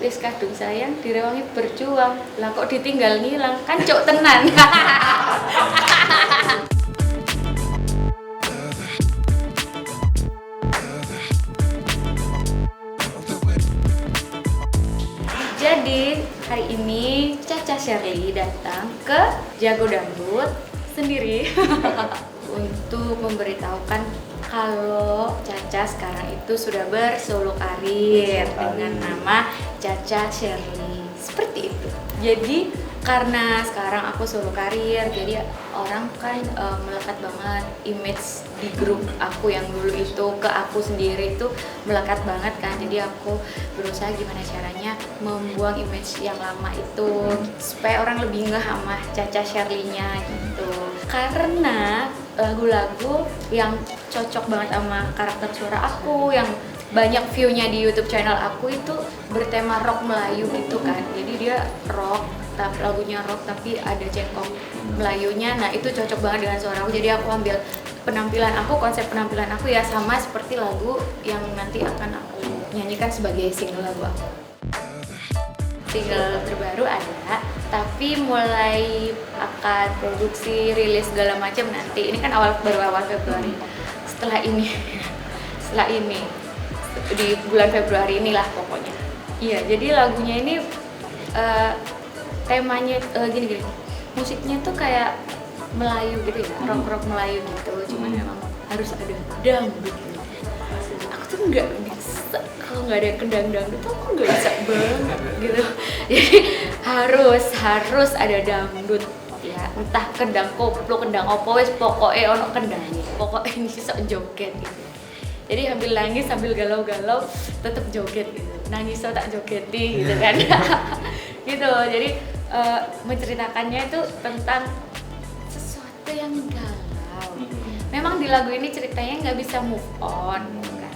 wis kadung sayang direwangi berjuang. Lah kok ditinggal ngilang kan cok tenan. Jadi hari ini Caca Sherly datang ke Jago Dangdut sendiri untuk memberitahukan kalau Caca sekarang itu sudah bersolo karir dengan nama Caca Sherly. Seperti itu. Jadi karena sekarang aku solo karir, jadi orang kan melekat banget image di grup aku yang dulu itu ke aku sendiri itu melekat banget kan. Jadi aku berusaha gimana caranya membuang image yang lama itu supaya orang lebih ngeh sama Caca Sherly-nya gitu. Karena lagu-lagu yang cocok banget sama karakter suara aku yang banyak view-nya di YouTube channel aku itu bertema rock Melayu gitu kan. Jadi dia rock, lagunya rock tapi ada cengkok Melayunya. Nah itu cocok banget dengan suara aku. Jadi aku ambil penampilan aku, konsep penampilan aku ya sama seperti lagu yang nanti akan aku nyanyikan sebagai single lagu aku. Single terbaru ada, tapi mulai akan produksi, rilis segala macam nanti. Ini kan baru awal Februari. Setelah ini di bulan Februari inilah pokoknya. Iya, jadi lagunya ini temanya gini. Musiknya tuh kayak Melayu gitu ya, rock Melayu gitu. Cuman memang harus ada dangdut. Aku tuh nggak bisa kalau nggak ada kendang-dangdut tuh aku nggak bisa banget gitu. Jadi harus ada dangdut ya. Entah kendang koplo, kendang opo wes pokoknya ono kendangnya. Pokoknya ini sok joget gitu. Jadi sambil nangis, sambil galau-galau, tetap joget gitu. Nangis so tak jogeti gitu kan. Gitu, jadi menceritakannya itu tentang sesuatu yang galau. Memang di lagu ini ceritanya nggak bisa move on kan.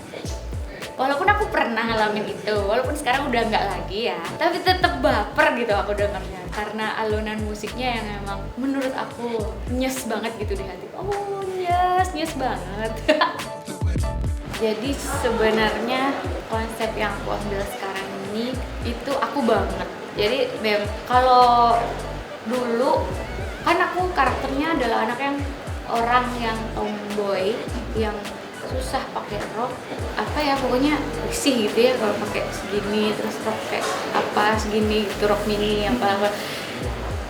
Walaupun aku pernah ngalamin itu, walaupun sekarang udah nggak lagi ya, tapi tetap baper gitu aku dengarnya. Karena alunan musiknya yang memang menurut aku nyes banget gitu di hati. Oh nyes banget. Jadi sebenarnya konsep yang aku ambil sekarang ini itu aku banget. Jadi kalau dulu kan aku karakternya adalah anak yang orang yang tomboy, yang susah pakai rok, apa ya pokoknya risih gitu ya kalau pakai segini, terus rok kayak apa segini gitu, rok mini apa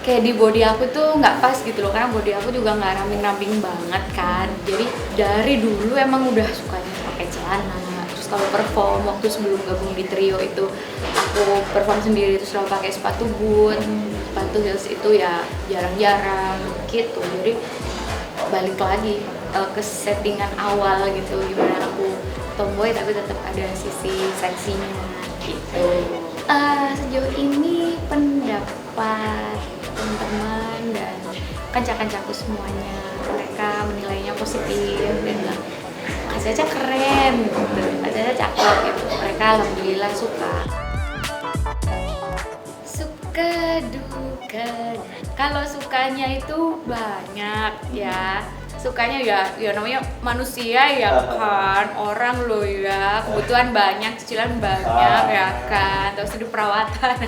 kayak di body aku tuh nggak pas gitu loh, karena body aku juga nggak ramping banget kan. Jadi dari dulu emang udah sukanya pakai celana. Terus kalau perform waktu sebelum gabung di trio itu aku perform sendiri terus selalu pakai sepatu boot, sepatu heels itu ya jarang-jarang gitu. Jadi balik lagi ke settingan awal gitu, gimana aku tomboy tapi tetap ada sisi seksinya gitu. Sejauh ini pendapat teman-teman dan kanca-kancaku semuanya, mereka menilainya positif dan bilang Kak Caca keren gitu, Kak Caca cakep gitu. Mereka alhamdulillah suka duka. Kalau sukanya itu banyak ya, sukanya ya namanya manusia ya kan, orang loh ya, kebutuhan banyak, cicilan banyak ya kan, terus hidup perawatan.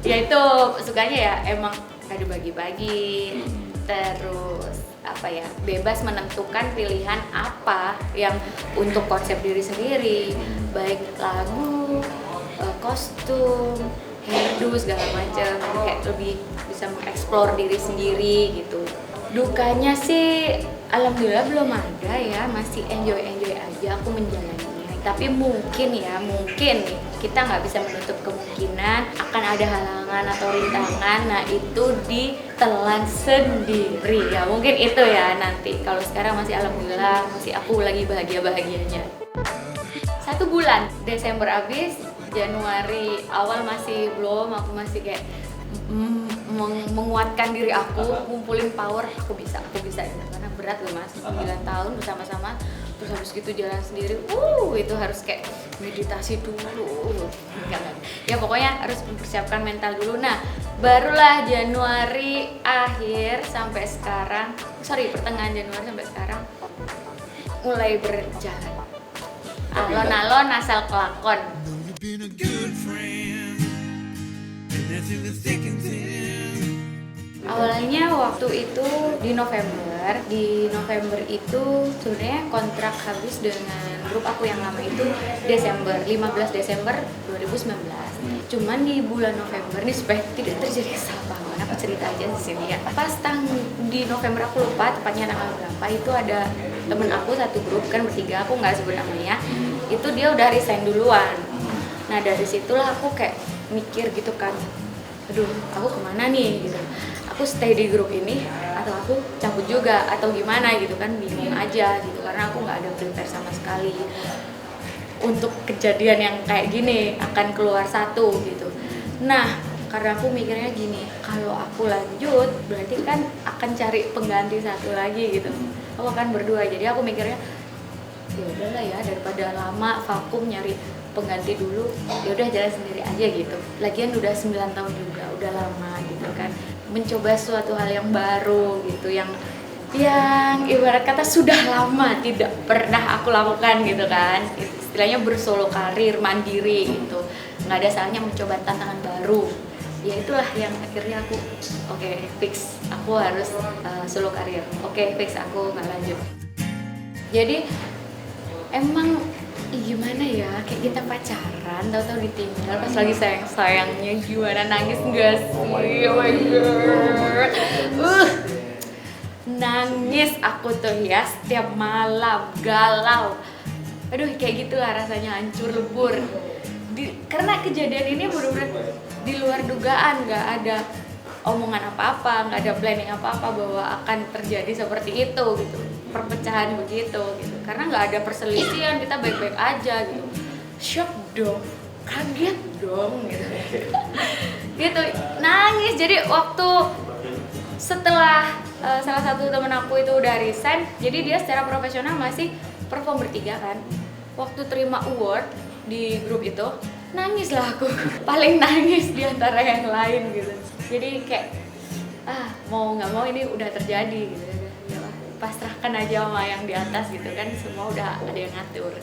Ya itu sukanya ya emang ada bagi-bagi, terus apa ya, bebas menentukan pilihan apa yang untuk konsep diri sendiri, baik lagu, kostum, hairdo segala macam, kayak lebih bisa mengeksplor diri sendiri gitu. Dukanya sih alhamdulillah belum ada ya, masih enjoy aja aku menjalaninya. Tapi mungkin nih kita nggak bisa menutup kemungkinan akan ada halangan atau rintangan. Nah itu ditelan sendiri ya, mungkin itu ya nanti. Kalau sekarang masih alhamdulillah, masih aku lagi bahagianya. 1 bulan, Desember habis, Januari awal masih belum, aku masih kayak menguatkan diri aku, ngumpulin power, aku bisa karena berat loh mas, 9 tahun bersama-sama, terus habis gitu jalan sendiri, itu harus kayak meditasi dulu, ya pokoknya harus mempersiapkan mental dulu. Nah barulah Januari akhir sampai sekarang, pertengahan Januari sampai sekarang mulai berjalan, alon-alon asal kelakon. Awalnya waktu itu di November itu sebenarnya kontrak habis dengan grup aku yang lama itu Desember, 15 Desember 2019. Cuman di bulan November nih supaya tidak terjadi kesalahpahaman, aku cerita aja di sini ya. Pas di November aku lupa tepatnya tanggal berapa, itu ada temen aku satu grup kan bertiga, aku nggak sebut namanya, itu dia udah resign duluan. Nah dari situlah aku kayak mikir gitu kan, aduh aku kemana nih gitu, aku stay di grup ini atau aku cabut juga atau gimana gitu kan, bingung aja gitu karena aku nggak ada prepare sama sekali untuk kejadian yang kayak gini akan keluar satu gitu. Nah karena aku mikirnya gini, kalau aku lanjut berarti kan akan cari pengganti satu lagi gitu, aku akan berdua, jadi aku mikirnya ya udahlah ya, daripada lama vakum nyari pengganti dulu, ya udah jalan sendiri aja gitu. Lagian udah 9 tahun juga, udah lama gitu kan, mencoba suatu hal yang baru gitu, yang ibarat kata sudah lama tidak pernah aku lakukan gitu kan, istilahnya bersolo karir mandiri gitu, nggak ada salahnya mencoba tantangan baru. Ya itulah yang akhirnya aku oke, fix aku harus solo karir, fix aku nggak lanjut. Jadi emang gimana ya, kayak kita pacaran tahu-tahu ditinggal pas lagi sayang-sayangnya, gimana, nangis nggak sih? Oh my god, nangis aku tuh ya setiap malam, galau, aduh kayak gitulah rasanya, hancur lebur. Karena kejadian ini benar-benar di luar dugaan, nggak ada omongan apa-apa, nggak ada planning apa-apa bahwa akan terjadi seperti itu gitu, perpecahan begitu gitu, karena nggak ada perselisihan, kita baik-baik aja gitu. Shock dong, kaget dong gitu gitu, nangis. Jadi waktu setelah salah satu temen aku itu udah resign, jadi dia secara profesional masih perform bertiga kan, waktu terima award di grup itu nangis lah aku paling nangis di antara yang lain gitu. Jadi kayak mau nggak mau ini udah terjadi gitu, ya pasrahkan aja sama yang di atas gitu kan, semua udah ada yang ngatur.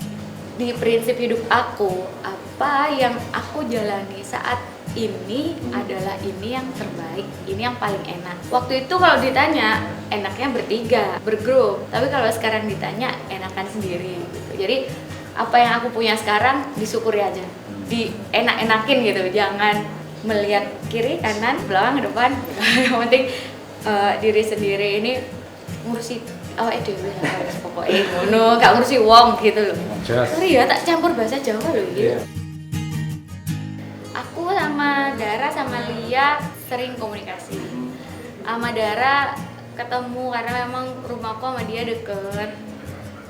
Di prinsip hidup aku, apa yang aku jalani saat ini adalah ini yang terbaik, ini yang paling enak. Waktu itu kalau ditanya enaknya bertiga, bergrup, tapi kalau sekarang ditanya enakan sendiri gitu. Jadi apa yang aku punya sekarang disyukuri aja, enak-enakin gitu, jangan melihat kiri, kanan, belakang, depan. Yang penting diri sendiri ini ngurusi awake dhewe pokoknya ngono, gak ngurusi wong gitu loh. Sorry ya tak campur bahasa Jawa loh gitu. Aku sama Dara sama Lia sering komunikasi. Sama Dara ketemu karena memang rumahku sama dia deket.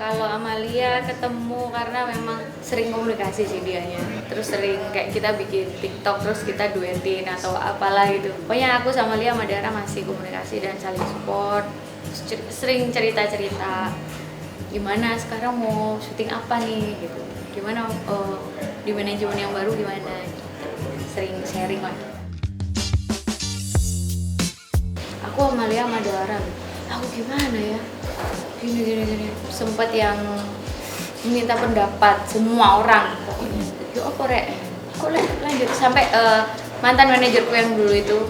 Kalau Amalia ketemu karena memang sering komunikasi sih dianya. Terus sering kayak kita bikin TikTok terus kita duetin atau apalah gitu. Pokoknya aku sama Lia sama Dara masih komunikasi dan saling support. Sering cerita-cerita gimana sekarang mau syuting apa nih gitu. Gimana di manajemen yang baru gimana gitu. Sering sharing lah. Aku sama Lia sama Dara, aku gimana ya? Gini sempat yang meminta pendapat semua orang pokoknya. Yo apa rek? Kok lanjut sampai mantan manajerku yang dulu itu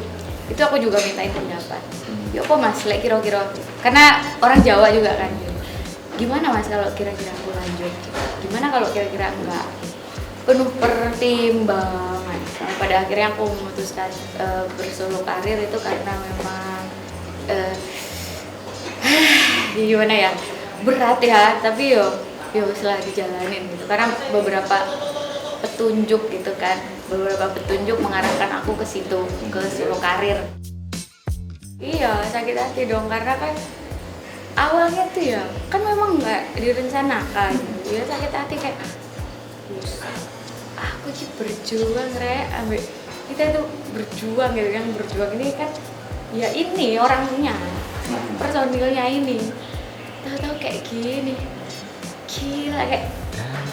aku juga mintain pendapat. Yo apa mas, kira-kira karena orang Jawa juga kan. Gimana mas kalau kira-kira aku lanjut? Gimana kalau kira-kira enggak? Penuh pertimbangan. Pada akhirnya aku memutuskan bersolo karir itu karena memang gimana ya, berat ya, tapi yo setelah dijalanin gitu, karena beberapa petunjuk gitu kan, beberapa petunjuk mengarahkan aku ke situ, ke solo karir. Iya sakit hati dong, karena kan awalnya tuh ya kan memang nggak direncanakan, ya sakit hati kayak aku sih berjuang ambek kita tuh berjuang gitu, yang berjuang ini kan ya ini orangnya, personilnya ini, tahu-tahu kayak gini, gila kayak,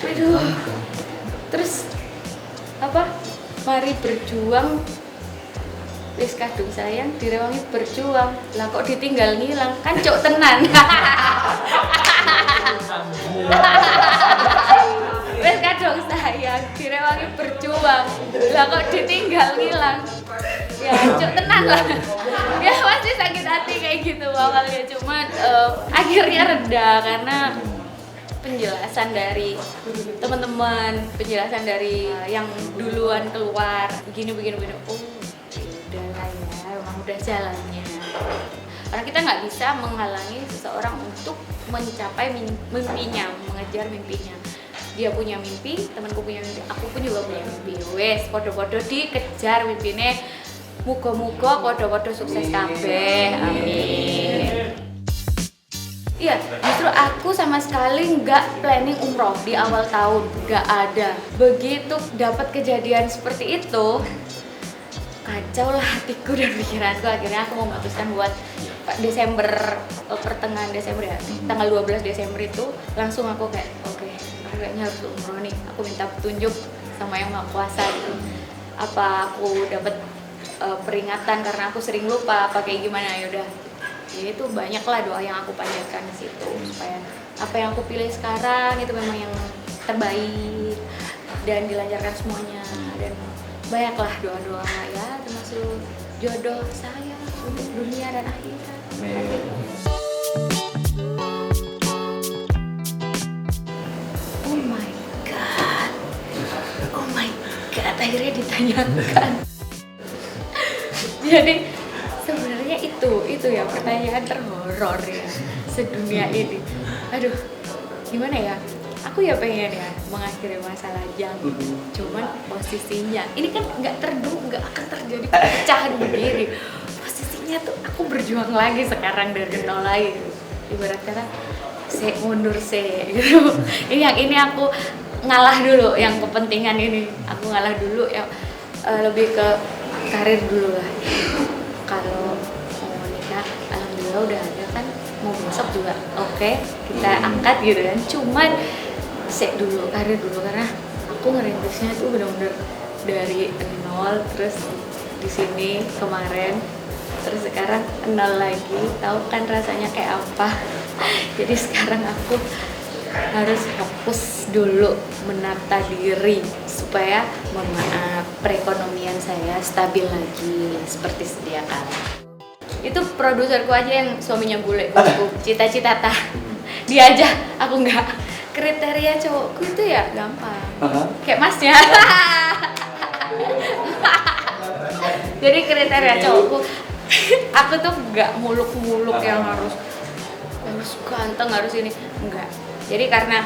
aduh. Terus apa? Mari berjuang, wis kadung sayang direwangi berjuang, lah kok ditinggal ngilang, kan cok tenan. Wis kadung sayang direwangi berjuang, lah kok ditinggal ngilang. ya cuk tenan lah. Ya pasti sakit hati kayak gitu awalnya, cuman akhirnya reda karena penjelasan dari teman-teman, penjelasan dari yang duluan keluar begini. Oh udah lah ya, emang udah jalannya. Karena kita nggak bisa menghalangi seseorang untuk mencapai mimpinya, mengejar mimpinya. Dia punya mimpi, temanku punya mimpi, aku pun juga punya mimpi. Wes, podo-podo dikejar mimpine. Muga-muga podo-podo sukses kabeh. Amin. Iya, justru aku sama sekali nggak planning umroh di awal tahun, nggak ada. Begitu dapat kejadian seperti itu, kacau lah hatiku dan pikiranku. Akhirnya aku memutuskan buat Desember, pertengahan Desember ya, tanggal 12 Desember itu langsung aku kayak oke, aku kayaknya harus umroh nih. Aku minta petunjuk sama Yang Maha Kuasa gitu. Apa aku dapat peringatan karena aku sering lupa apa kayak gimana, yaudah. Ya itu banyaklah doa yang aku panjatkan di situ supaya apa yang aku pilih sekarang itu memang yang terbaik dan dilancarkan semuanya, dan banyaklah doa-doa ya termasuk jodoh saya untuk dunia dan akhirat. Oh my god, akhirnya ditanyakan. Jadi sebenarnya itu ya pertanyaan terhoror ya sedunia ini. Aduh, gimana ya? Aku ya pengen ya mengakhiri masa lajang, cuman posisinya ini kan nggak akan terjadi perpecahan berdiri. Posisinya tuh aku berjuang lagi sekarang dari nol lagi. Ibarat kata mundur gitu. Ini aku ngalah dulu, yang kepentingan ini aku ngalah dulu, yang lebih ke karir dulu lah. Kalau mau nikah, alhamdulillah udah ada kan, mau besok juga oke, kita angkat gitu kan. Cuman set dulu, karir dulu, karena aku ngerintisnya tuh bener-bener dari nol, terus di sini kemarin, terus sekarang nol lagi. Tahu kan rasanya kayak apa? Jadi sekarang aku harus fokus dulu menata diri supaya mohon maaf perekonomian saya stabil lagi seperti sedia kala. Itu produserku aja yang suaminya bule, cita-cita tah dia aja, aku enggak. Kriteria cowokku itu ya gampang, kayak masnya. Jadi kriteria cowokku, aku tuh enggak muluk-muluk yang harus ganteng, harus ini, enggak. Jadi karena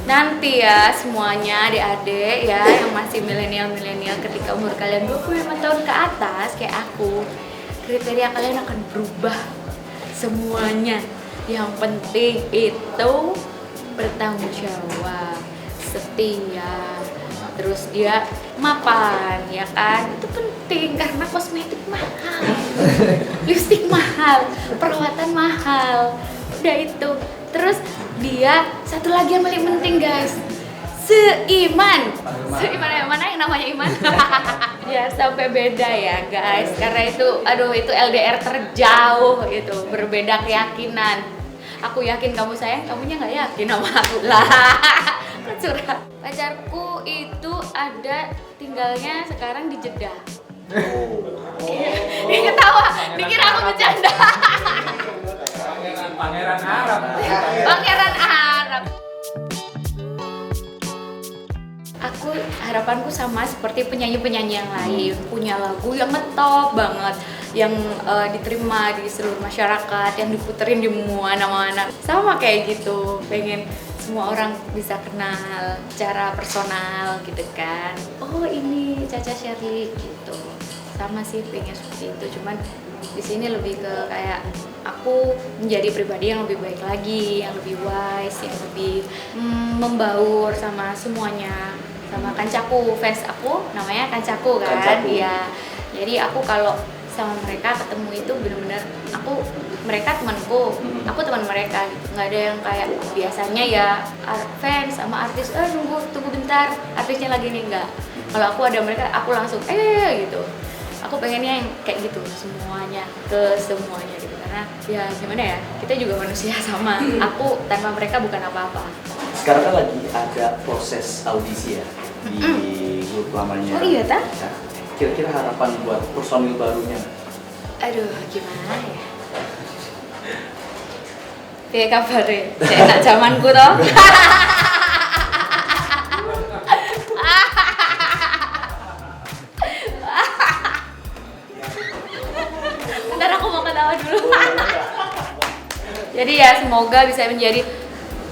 nanti ya semuanya adik-adik ya yang masih milenial ketika umur kalian 25 tahun ke atas kayak aku, kriteria kalian akan berubah semuanya. Yang penting itu bertanggung jawab, setia, terus dia mapan ya kan, itu penting karena kosmetik mahal, lipstik mahal, perawatan mahal, udah itu. Terus dia satu lagi yang paling penting guys, seiman ya, mana yang namanya iman. Ya sampai beda ya guys, karena itu LDR terjauh itu, berbeda keyakinan. Aku yakin kamu sayang, kamunya nggak yakin sama aku lah. Curhat. Pacarku itu ada tinggalnya sekarang di Jeddah. Dia ketawa, dikira aku bercanda. Pangeran Arab. Pangeran Arab. Harapanku sama seperti penyanyi-penyanyi yang lain, punya lagu yang ngetop banget, yang diterima di seluruh masyarakat, yang diputerin di mana-mana. Sama kayak gitu, pengen semua orang bisa kenal secara personal gitu kan. Oh ini Caca Sherly gitu. Sama sih pengen seperti itu, cuman di sini lebih ke kayak aku menjadi pribadi yang lebih baik lagi, yang lebih wise, yang lebih membaur sama semuanya, sama kancaku, fans aku namanya kancaku kan, iya. Jadi aku kalau sama mereka ketemu itu benar-benar mereka temanku, aku teman mereka gitu. Nggak ada yang kayak biasanya ya fans sama artis tunggu bentar artisnya lagi nih, enggak. Kalau aku ada mereka aku langsung gitu. Aku pengennya yang kayak gitu semuanya gitu, karena ya gimana ya, kita juga manusia sama. Aku tanpa mereka bukan apa-apa. Sekarang kan lagi ada proses audisi ya di grup lamanya. Oh iya ta? kira-kira harapan buat personil barunya? Aduh, gimana ya? Kayak kabarnya, kayak enak zamanku toh. Ntar aku mau ketawa dulu. Jadi ya semoga bisa menjadi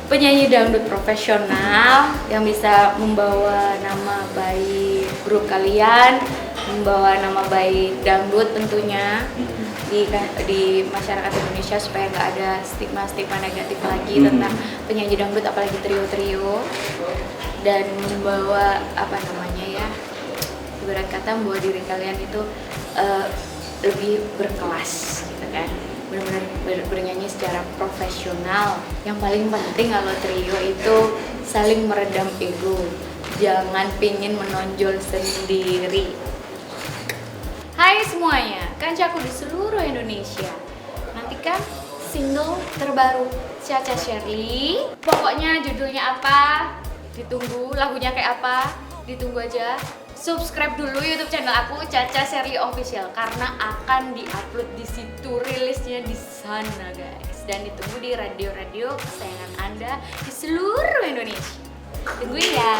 penyanyi dangdut profesional yang bisa membawa nama baik grup kalian, membawa nama baik dangdut tentunya di masyarakat Indonesia, supaya nggak ada stigma negatif lagi tentang penyanyi dangdut, apalagi trio-trio, dan membawa apa namanya ya, ibarat kata membawa diri kalian itu lebih berkelas gitu kan, benar-benar bernyanyi secara profesional. Yang paling penting kalau trio itu saling meredam ego, jangan pingin menonjol sendiri. Hai semuanya, kancaku di seluruh Indonesia, nantikan single terbaru Caca Sherly. Pokoknya judulnya apa, ditunggu, lagunya kayak apa, ditunggu aja. Subscribe dulu YouTube channel aku Caca Sherly Official karena akan diupload di situ, rilisnya di sana guys. Dan ditunggu di radio-radio kesayangan Anda di seluruh Indonesia. Tunggu ya.